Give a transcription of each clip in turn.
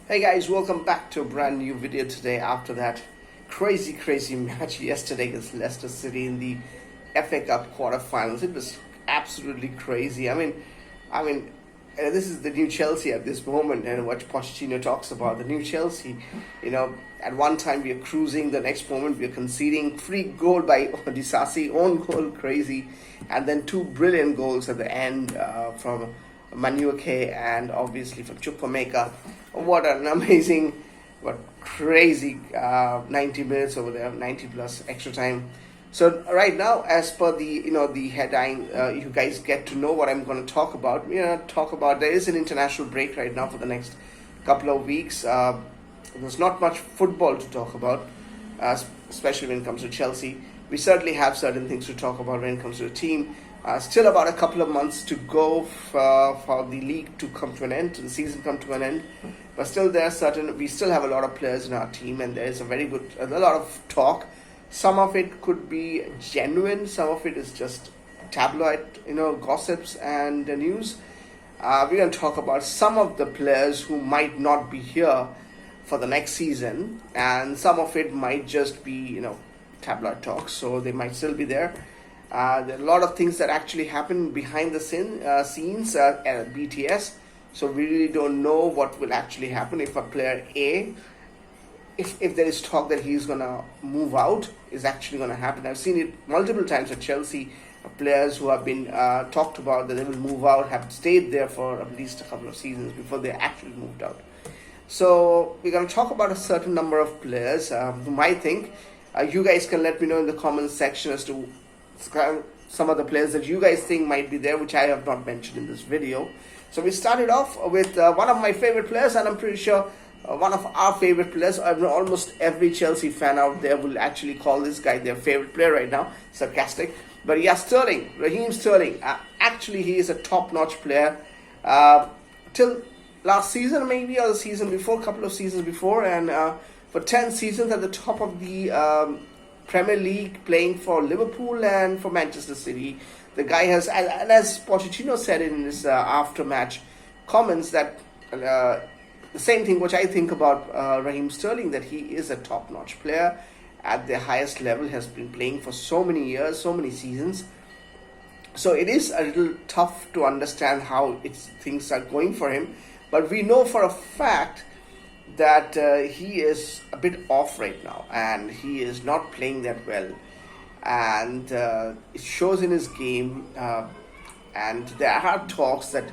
Hey guys, welcome back to a brand new video today after that crazy match yesterday against Leicester City in the FA Cup quarterfinals. It was absolutely crazy. This is the new Chelsea at this moment, and what Pochettino talks about, the new Chelsea. At one time we are cruising, the next moment we are conceding. Free goal by Disasi, own goal, crazy, and then two brilliant goals at the end from Manuake and obviously from Chukwuemeka. What an amazing, crazy 90 minutes over there, 90 plus extra time. So right now, as per the headline, you guys get to know what I'm going to talk about. There is an international break right now for the next couple of weeks. There's not much football to talk about, especially when it comes to Chelsea. We certainly have certain things to talk about when it comes to the team. Still about a couple of months to go for the league to come to an end, to the season come to an end. But still, we still have a lot of players in our team, and there is a lot of talk. Some of it could be genuine, some of it is just tabloid, gossips and news. We're going to talk about some of the players who might not be here for the next season, and some of it might just be, tabloid talk, so they might still be there. There are a lot of things that actually happen behind the scenes at BTS, so we really don't know what will actually happen if a player A, if there is talk that he's going to move out, is actually going to happen. I've seen it multiple times at Chelsea. Players who have been talked about that they will move out have stayed there for at least a couple of seasons before they actually moved out. So we're going to talk about a certain number of players whom I think you guys can let me know in the comments section as to some of the players that you guys think might be there, which I have not mentioned in this video. So we started off with one of my favorite players, and I'm pretty sure one of our favorite players. Almost every Chelsea fan out there will actually call this guy their favorite player right now, sarcastic. But yeah, Raheem Sterling. Actually, he is a top-notch player till last season, maybe, or the season before, couple of seasons before, and for 10 seasons at the top of the Premier League, playing for Liverpool and for Manchester City. The guy has, and as Pochettino said in his after-match comments, that the same thing which I think about Raheem Sterling, that he is a top-notch player at the highest level, has been playing for so many years, so many seasons. So it is a little tough to understand how things are going for him, but we know for a fact that he is a bit off right now, and he is not playing that well, and it shows in his game. And there are talks that,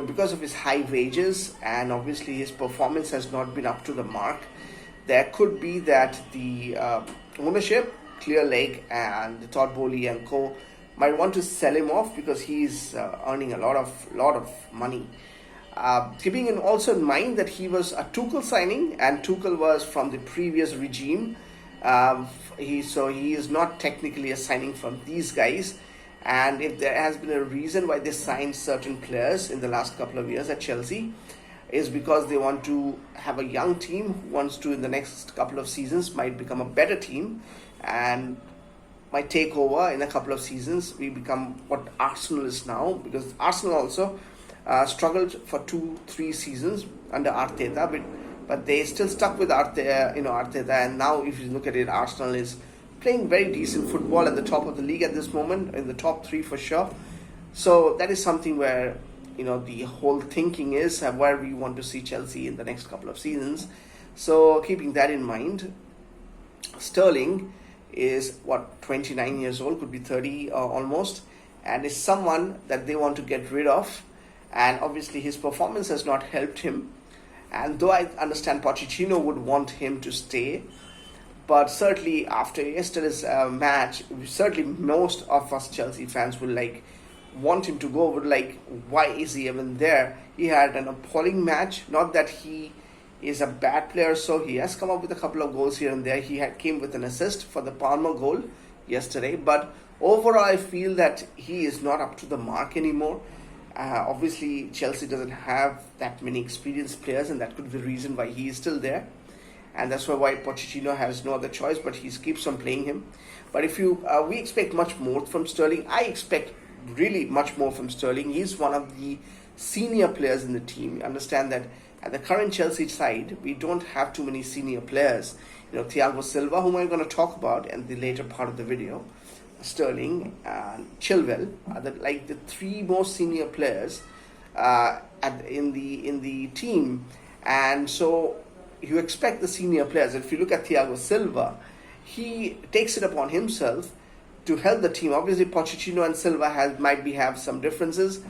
because of his high wages and obviously his performance has not been up to the mark, there could be that the ownership, Clear Lake and Todd Bowley and co, might want to sell him off because he's earning a lot of money. Keeping also in mind that he was a Tuchel signing, and Tuchel was from the previous regime. He is not technically a signing from these guys. And if there has been a reason why they signed certain players in the last couple of years at Chelsea, is because they want to have a young team who wants to, in the next couple of seasons, might become a better team and might take over in a couple of seasons. We become what Arsenal is now, because Arsenal also struggled for 2-3 seasons under Arteta, but they still stuck with Arteta, and now if you look at it, Arsenal is playing very decent football at the top of the league at this moment, in the top 3 for sure. So that is something where the whole thinking is where we want to see Chelsea in the next couple of seasons. So keeping that in mind, Sterling is 29 years old, could be 30 almost, and is someone that they want to get rid of. And obviously his performance has not helped him, and though I understand Pochettino would want him to stay, but certainly after yesterday's match, certainly most of us Chelsea fans will want him to go. Why is he even there? He had an appalling match. Not that he is a bad player, so he has come up with a couple of goals here and there. He came with an assist for the Palmer goal yesterday, but overall I feel that he is not up to the mark anymore. Obviously, Chelsea doesn't have that many experienced players, and that could be the reason why he is still there. And that's why Pochettino has no other choice, but he keeps on playing him. But if we expect much more from Sterling. I expect really much more from Sterling. He's one of the senior players in the team. You understand that at the current Chelsea side, we don't have too many senior players. Thiago Silva, whom I'm going to talk about in the later part of the video, Sterling and Chilwell are the three most senior players in the team, and so you expect the senior players. If you look at Thiago Silva, he takes it upon himself to help the team. Obviously, Pochettino and Silva have some differences,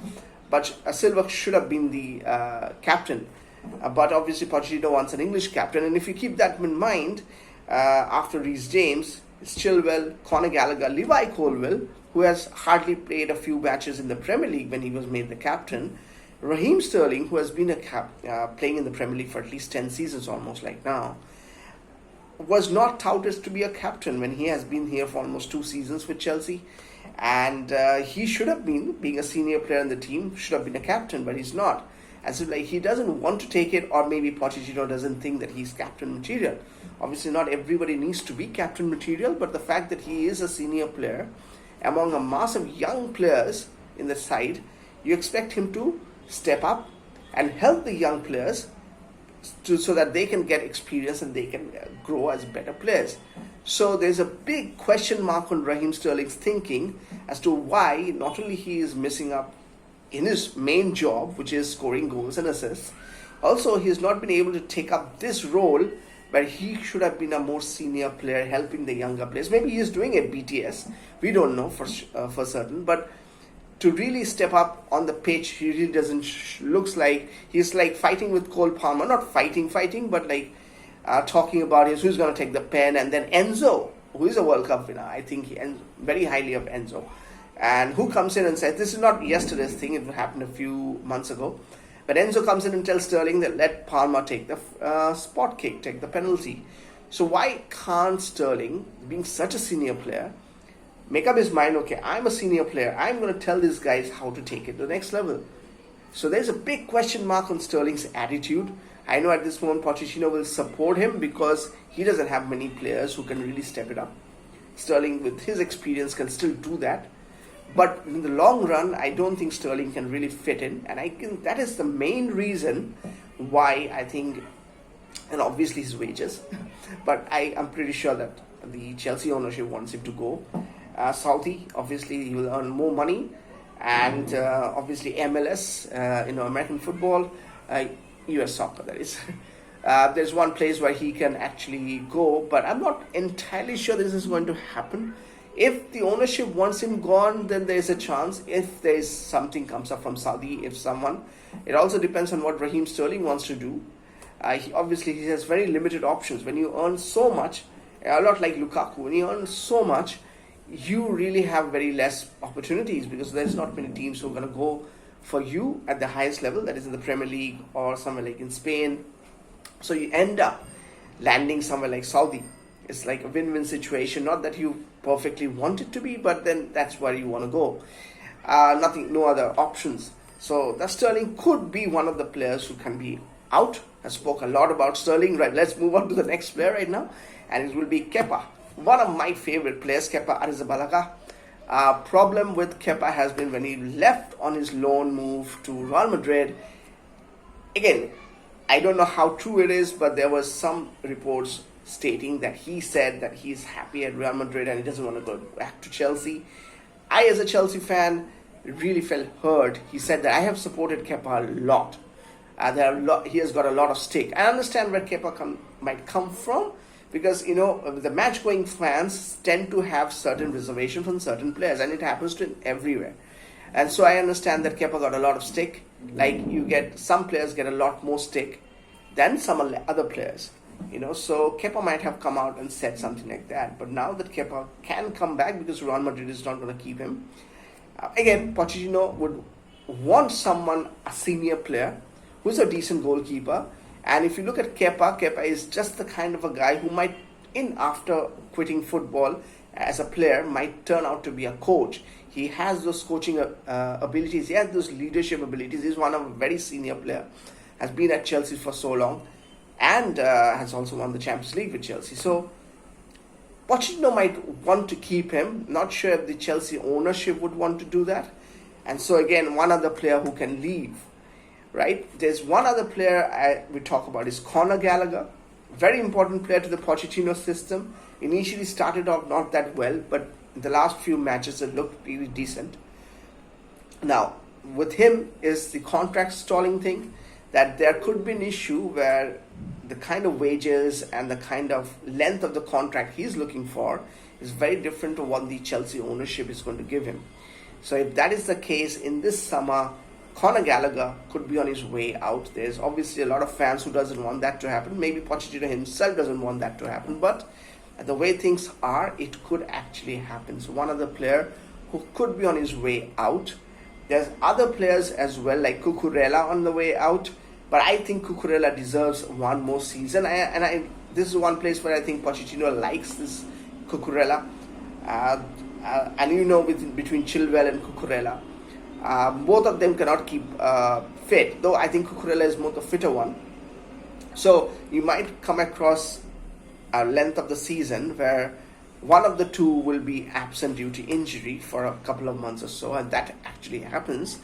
but Silva should have been the captain. But obviously, Pochettino wants an English captain, and if you keep that in mind, after Reece James, it's Chilwell, Conor Gallagher, Levi Colwill, who has hardly played a few matches in the Premier League when he was made the captain, Raheem Sterling, who has been playing in the Premier League for at least 10 seasons almost like now, was not touted to be a captain when he has been here for almost 2 seasons with Chelsea. And he should have been, being a senior player in the team, should have been a captain, but he's not. And so he doesn't want to take it, or maybe Pochettino doesn't think that he's captain material. Obviously, not everybody needs to be captain material, but the fact that he is a senior player among a mass of young players in the side, you expect him to step up and help the young players so that they can get experience and they can grow as better players. So there's a big question mark on Raheem Sterling's thinking as to why not only he is missing up in his main job, which is scoring goals and assists, also he has not been able to take up this role where he should have been a more senior player helping the younger players. Maybe he is doing it BTS, we don't know for certain, but to really step up on the pitch, he really doesn't looks like he's like fighting with Cole Palmer, not fighting, but like talking about who's going to take the pen, and then Enzo, who is a World Cup winner. I think he very highly of Enzo, and who comes in and says, this is not yesterday's thing, it happened a few months ago, but Enzo comes in and tells Sterling that let Palmer take the spot kick, take the penalty. So why can't Sterling, being such a senior player, make up his mind, okay, I'm a senior player, I'm going to tell these guys how to take it to the next level? So there's a big question mark on Sterling's attitude. I know at this moment Pochettino will support him because he doesn't have many players who can really step it up. Sterling, with his experience, can still do that. But in the long run, I don't think Sterling can really fit in. And that is the main reason why I think, and obviously his wages, but I am pretty sure that the Chelsea ownership wants him to go. Saudi, obviously he will earn more money, and obviously MLS, American football, US soccer, that is. There's one place where he can actually go, but I'm not entirely sure this is going to happen. If the ownership wants him gone, then there's a chance. If there's something comes up from Saudi, it also depends on what Raheem Sterling wants to do. He has very limited options. When you earn so much, a lot like Lukaku, when you earn so much, you really have very less opportunities because there's not many teams who are going to go for you at the highest level, that is in the Premier League or somewhere like in Spain. So you end up landing somewhere like Saudi. It's like a win-win situation. Not that you perfectly want it to be, but then that's where you want to go. No other options. So the Sterling could be one of the players who can be out. I spoke a lot about Sterling. Right, let's move on to the next player right now, and it will be Kepa. One of my favorite players, Kepa Arrizabalaga. Problem with Kepa has been when he left on his loan move to Real Madrid. Again, I don't know how true it is, but there was some reports stating that he said that he's happy at Real Madrid and he doesn't want to go back to Chelsea. I, as a Chelsea fan, really felt hurt. He said that I have supported Kepa a lot. He has got a lot of stake. I understand where Kepa might come from, because the match-going fans tend to have certain reservations from certain players, and it happens to him everywhere. And so I understand that Kepa got a lot of stake. Like some players get a lot more stake than some other players. So Kepa might have come out and said something like that. But now that Kepa can come back because Real Madrid is not going to keep him, again, Pochettino would want a senior player who's a decent goalkeeper. And if you look at Kepa is just the kind of a guy who might, after quitting football as a player, might turn out to be a coach. He has those coaching abilities. He has those leadership abilities. He's one of a very senior player. Has been at Chelsea for so long, and has also won the Champions League with Chelsea. So Pochettino might want to keep him. Not sure if the Chelsea ownership would want to do that. And so again, one other player who can leave right? There's one other player we talk about is Conor Gallagher, very important player to the Pochettino system. Initially started off not that well, but in the last few matches it looked really decent. Now, with him is the contract stalling thing, that there could be an issue where the kind of wages and the kind of length of the contract he's looking for is very different to what the Chelsea ownership is going to give him. So if that is the case, in this summer, Conor Gallagher could be on his way out. There's obviously a lot of fans who doesn't want that to happen. Maybe Pochettino himself doesn't want that to happen, but the way things are, it could actually happen. So one other player who could be on his way out. There's other players as well, like Cucurella on the way out, but I think Cucurella deserves one more season. This is one place where I think Pochettino likes this Cucurella. And between Chilwell and Cucurella, both of them cannot keep fit, though I think Cucurella is more the fitter one. So you might come across a length of the season where one of the two will be absent due to injury for a couple of months or so, and that actually happens,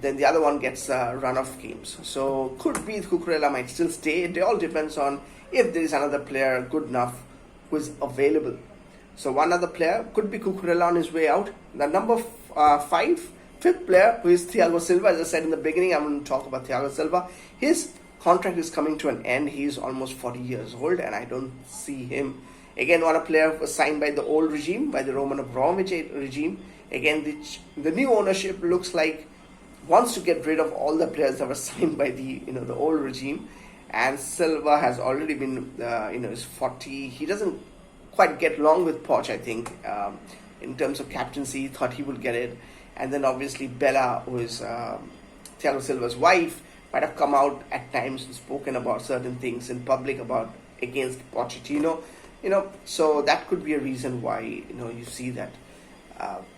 then the other one gets a run of games. So could be Cucurella might still stay. It all depends on if there is another player good enough who is available. So one other player could be Cucurella on his way out. The number fifth player, who is Thiago Silva. As I said in the beginning, I'm going to talk about Thiago Silva. His contract is coming to an end. He's almost 40 years old, and I don't see him. Again, one player was signed by the old regime, by the Roman Abramovich regime. Again, the new ownership looks like wants to get rid of all the players that were signed by the old regime. And Silva has already been is 40. He doesn't quite get along with Poch, I think, in terms of captaincy. He thought he would get it. And then obviously Bella, who is Thiago Silva's wife, might have come out at times and spoken about certain things in public against Pochettino. So that could be a reason why you see that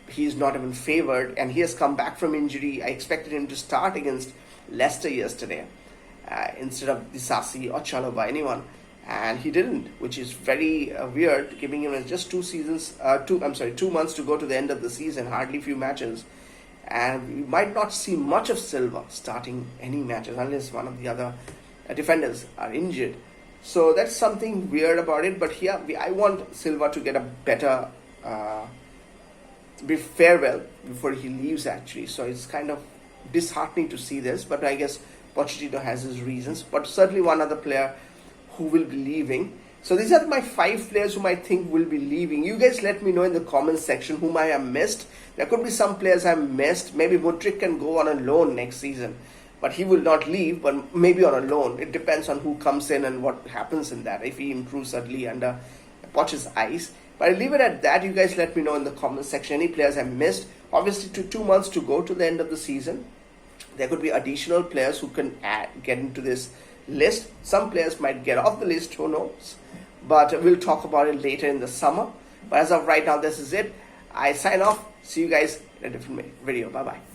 he's not even favored, and he has come back from injury. I expected him to start against Leicester yesterday instead of Disasi or Chalobah, anyone, and he didn't, which is very weird, giving him just 2 months to go to the end of the season, hardly few matches, and we might not see much of Silva starting any matches unless one of the other defenders are injured. So that's something weird about it. But here, I want Silva to get a better farewell before he leaves, actually. So it's kind of disheartening to see this. But I guess Pochettino has his reasons. But certainly one other player who will be leaving. So these are my 5 players whom I think will be leaving. You guys let me know in the comments section whom I have missed. There could be some players I missed. Maybe Mudryk can go on a loan next season. But he will not leave, but maybe on a loan. It depends on who comes in and what happens in that, if he improves suddenly under Poch's eyes. But I'll leave it at that. You guys let me know in the comments section any players I missed. Obviously, 2 months to go to the end of the season. There could be additional players who can get into this list. Some players might get off the list, who knows. But we'll talk about it later in the summer. But as of right now, this is it. I sign off. See you guys in a different video. Bye-bye.